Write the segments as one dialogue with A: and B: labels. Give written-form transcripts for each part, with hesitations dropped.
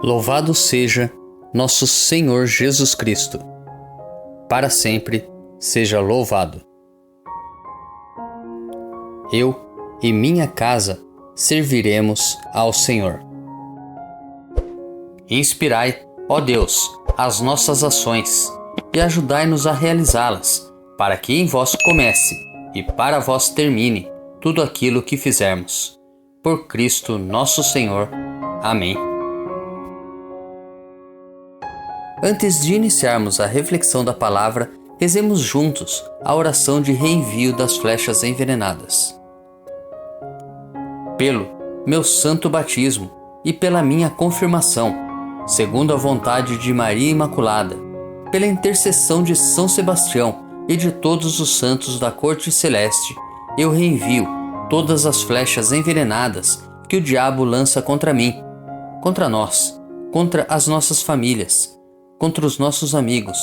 A: Louvado seja nosso Senhor Jesus Cristo. Para sempre seja louvado. Eu e minha casa serviremos ao Senhor. Inspirai, ó Deus, as nossas ações e ajudai-nos a realizá-las, para que em vós comece e para vós termine tudo aquilo que fizermos. Por Cristo nosso Senhor. Amém. Antes de iniciarmos a reflexão da palavra, rezemos juntos a oração de reenvio das flechas envenenadas. Pelo meu santo batismo e pela minha confirmação, segundo a vontade de Maria Imaculada, pela intercessão de São Sebastião e de todos os santos da corte celeste, eu reenvio todas as flechas envenenadas que o diabo lança contra mim, contra nós, contra as nossas famílias, contra os nossos amigos,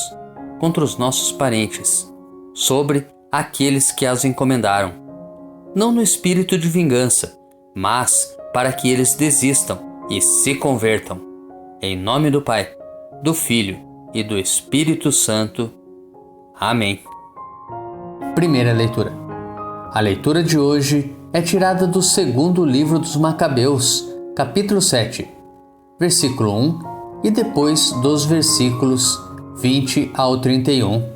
A: contra os nossos parentes, sobre aqueles que as encomendaram. Não no espírito de vingança, mas para que eles desistam e se convertam. Em nome do Pai, do Filho e do Espírito Santo. Amém. Primeira leitura. A leitura de hoje é tirada do segundo livro dos Macabeus, capítulo 7, versículo 1 e depois dos versículos 20 ao 31.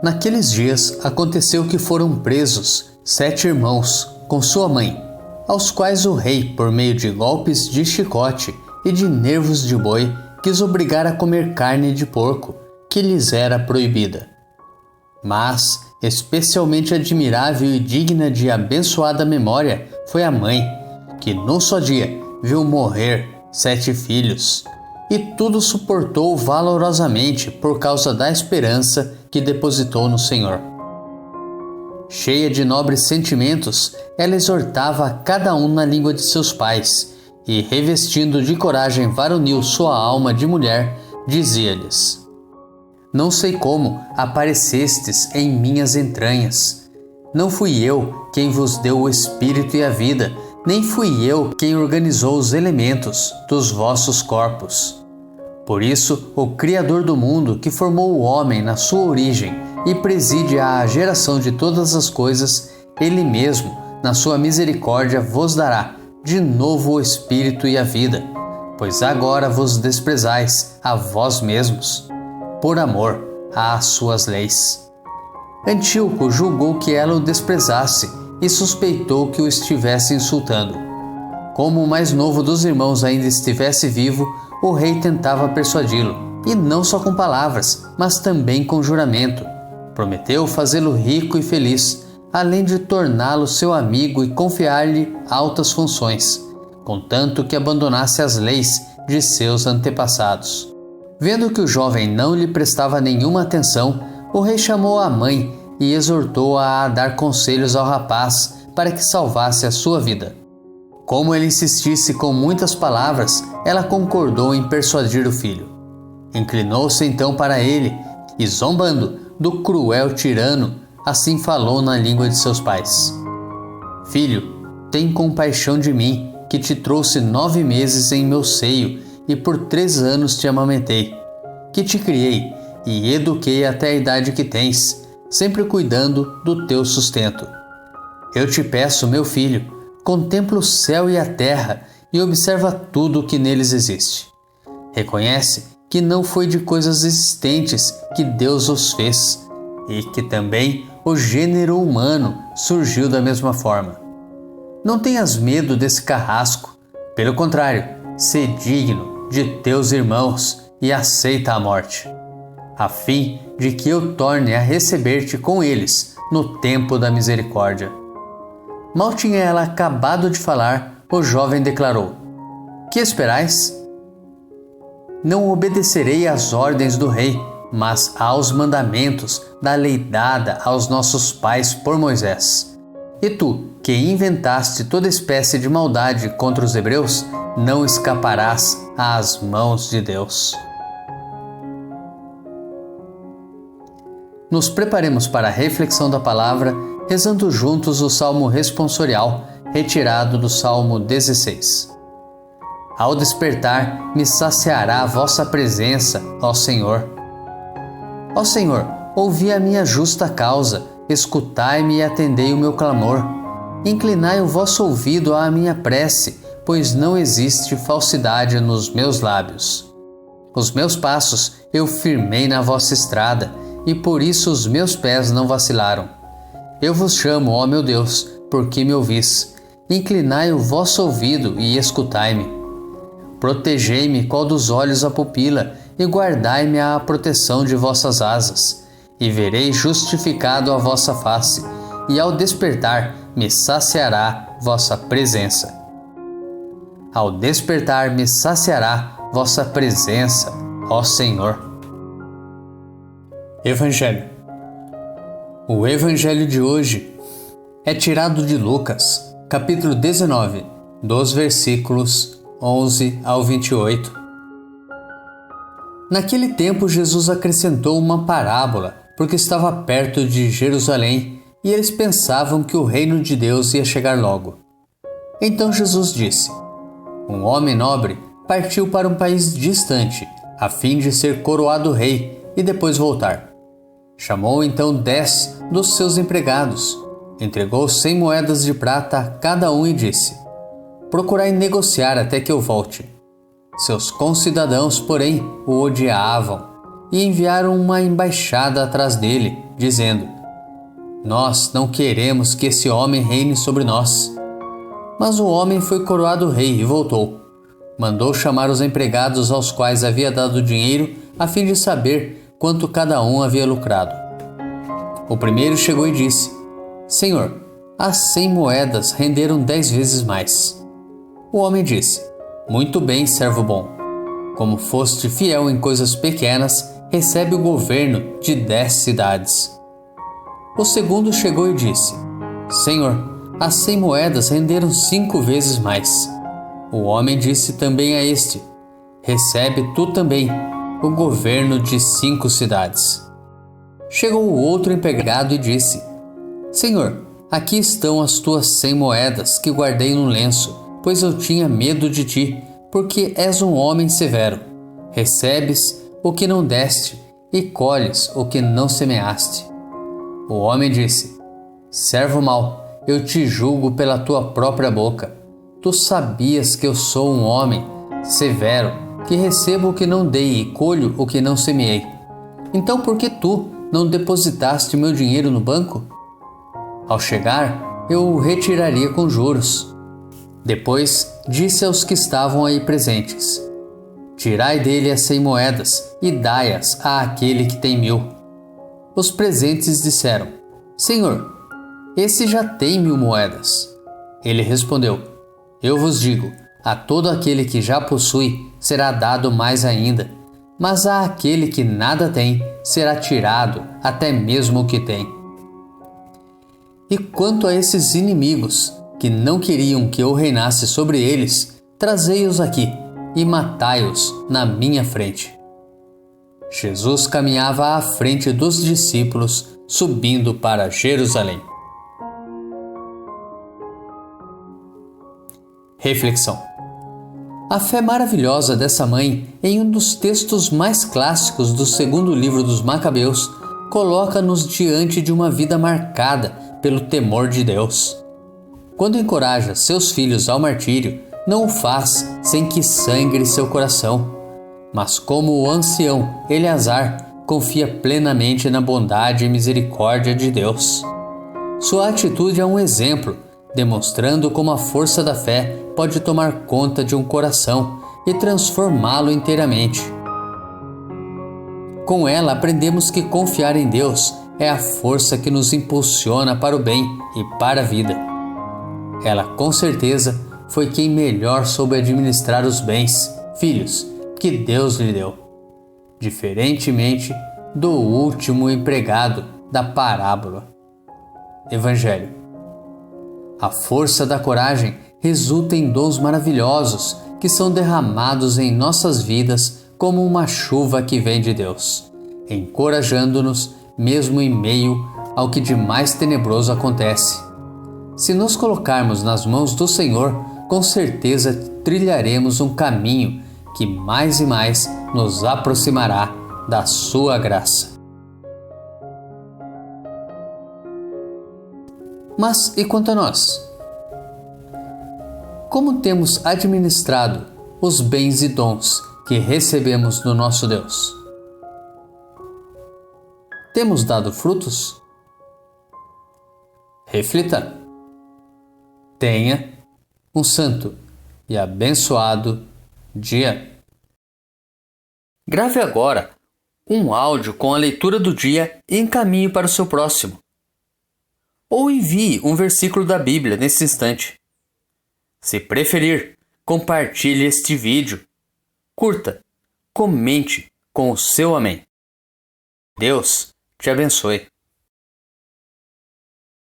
A: Naqueles dias aconteceu que foram presos 7 irmãos com sua mãe, aos quais o rei, por meio de golpes de chicote e de nervos de boi, quis obrigar a comer carne de porco, que lhes era proibida. Mas, especialmente admirável e digna de abençoada memória, foi a mãe, que num só dia viu morrer 7 filhos, e tudo suportou valorosamente por causa da esperança que depositou no Senhor. Cheia de nobres sentimentos, ela exortava a cada um na língua de seus pais, e, revestindo de coragem varonil sua alma de mulher, dizia-lhes: Não sei como aparecestes em minhas entranhas. Não fui eu quem vos deu o espírito e a vida, nem fui eu quem organizou os elementos dos vossos corpos. Por isso, o Criador do mundo, que formou o homem na sua origem e preside a geração de todas as coisas, Ele mesmo, na sua misericórdia, vos dará de novo o espírito e a vida, pois agora vos desprezais a vós mesmos, por amor às suas leis. Antíoco julgou que ela o desprezasse e suspeitou que o estivesse insultando. Como o mais novo dos irmãos ainda estivesse vivo, o rei tentava persuadi-lo, e não só com palavras, mas também com juramento. Prometeu fazê-lo rico e feliz, além de torná-lo seu amigo e confiar-lhe altas funções, contanto que abandonasse as leis de seus antepassados. Vendo que o jovem não lhe prestava nenhuma atenção, o rei chamou a mãe e exortou-a a dar conselhos ao rapaz para que salvasse a sua vida. Como ele insistisse com muitas palavras, ela concordou em persuadir o filho. Inclinou-se então para ele e, zombando do cruel tirano, assim falou na língua de seus pais: Filho, tem compaixão de mim, que te trouxe 9 meses em meu seio e por 3 anos te amamentei, que te criei e eduquei até a idade que tens, sempre cuidando do teu sustento. Eu te peço, meu filho, contempla o céu e a terra e observa tudo o que neles existe. Reconhece que não foi de coisas existentes que Deus os fez, e que também o gênero humano surgiu da mesma forma. Não tenhas medo desse carrasco, pelo contrário, sê digno de teus irmãos e aceita a morte, a fim de que eu torne a receber-te com eles no tempo da misericórdia. Mal tinha ela acabado de falar, o jovem declarou: Que esperais? Não obedecerei às ordens do rei, mas aos mandamentos da lei dada aos nossos pais por Moisés. E tu, que inventaste toda espécie de maldade contra os hebreus, não escaparás às mãos de Deus. Nos preparemos para a reflexão da palavra, rezando juntos o Salmo responsorial, retirado do Salmo 16. Ao despertar, me saciará a vossa presença, ó Senhor. Ó Senhor, ouvi a minha justa causa, escutai-me e atendei o meu clamor. Inclinai o vosso ouvido à minha prece, pois não existe falsidade nos meus lábios. Os meus passos eu firmei na vossa estrada, e por isso os meus pés não vacilaram. Eu vos chamo, ó meu Deus, porque me ouvis. Inclinai o vosso ouvido e escutai-me. Protegei-me qual dos olhos a pupila, e guardai-me à proteção de vossas asas. E verei justificado a vossa face, e ao despertar me saciará vossa presença. Ao despertar me saciará vossa presença, ó Senhor. Evangelho. O Evangelho de hoje é tirado de Lucas, capítulo 19, dos versículos 11 ao 28. Naquele tempo Jesus acrescentou uma parábola, porque estava perto de Jerusalém e eles pensavam que o reino de Deus ia chegar logo. Então Jesus disse: um homem nobre partiu para um país distante, a fim de ser coroado rei e depois voltar. Chamou então 10 dos seus empregados, entregou 100 moedas de prata a cada um e disse: procurai negociar até que eu volte. Seus concidadãos, porém, o odiavam e enviaram uma embaixada atrás dele, dizendo: nós não queremos que esse homem reine sobre nós. Mas o homem foi coroado rei e voltou. Mandou chamar os empregados aos quais havia dado dinheiro, a fim de saber quanto cada um havia lucrado. O primeiro chegou e disse: Senhor, as 100 moedas renderam 10 vezes mais. O homem disse: muito bem, servo bom. Como foste fiel em coisas pequenas, recebe o governo de 10 cidades. O segundo chegou e disse: Senhor, as 100 moedas renderam 5 vezes mais. O homem disse também a este: recebe tu também o governo de 5 cidades. Chegou o outro empregado e disse: Senhor, aqui estão as tuas 100 moedas que guardei no lenço, pois eu tinha medo de ti, porque és um homem severo. Recebes o que não deste e colhes o que não semeaste. O homem disse: servo mau, eu te julgo pela tua própria boca. Tu sabias que eu sou um homem severo, que recebo o que não dei e colho o que não semeei. Então por que tu não depositaste meu dinheiro no banco? Ao chegar, eu o retiraria com juros. Depois disse aos que estavam aí presentes: tirai dele as 100 moedas e dai-as àquele que tem 1000. Os presentes disseram: Senhor, esse já tem 1000 moedas. Ele respondeu: eu vos digo, a todo aquele que já possui será dado mais ainda, mas a aquele que nada tem será tirado até mesmo o que tem. E quanto a esses inimigos, que não queriam que eu reinasse sobre eles, trazei-os aqui e matai-os na minha frente. Jesus caminhava à frente dos discípulos, subindo para Jerusalém. Reflexão. A fé maravilhosa dessa mãe, em um dos textos mais clássicos do segundo livro dos Macabeus, coloca-nos diante de uma vida marcada pelo temor de Deus. Quando encoraja seus filhos ao martírio, não o faz sem que sangre seu coração, mas como o ancião Eleazar, confia plenamente na bondade e misericórdia de Deus. Sua atitude é um exemplo, demonstrando como a força da fé pode tomar conta de um coração e transformá-lo inteiramente. Com ela aprendemos que confiar em Deus é a força que nos impulsiona para o bem e para a vida. Ela, com certeza, foi quem melhor soube administrar os bens, filhos, que Deus lhe deu, diferentemente do último empregado da parábola. Evangelho. A força da coragem resulta em dons maravilhosos que são derramados em nossas vidas como uma chuva que vem de Deus, encorajando-nos mesmo em meio ao que de mais tenebroso acontece. Se nos colocarmos nas mãos do Senhor, com certeza trilharemos um caminho que mais e mais nos aproximará da sua graça. Mas e quanto a nós? Como temos administrado os bens e dons que recebemos do nosso Deus? Temos dado frutos? Reflita. Tenha um santo e abençoado dia. Grave agora um áudio com a leitura do dia e encaminhe para o seu próximo. Ou envie um versículo da Bíblia nesse instante. Se preferir, compartilhe este vídeo. Curta, comente com o seu amém. Deus te abençoe.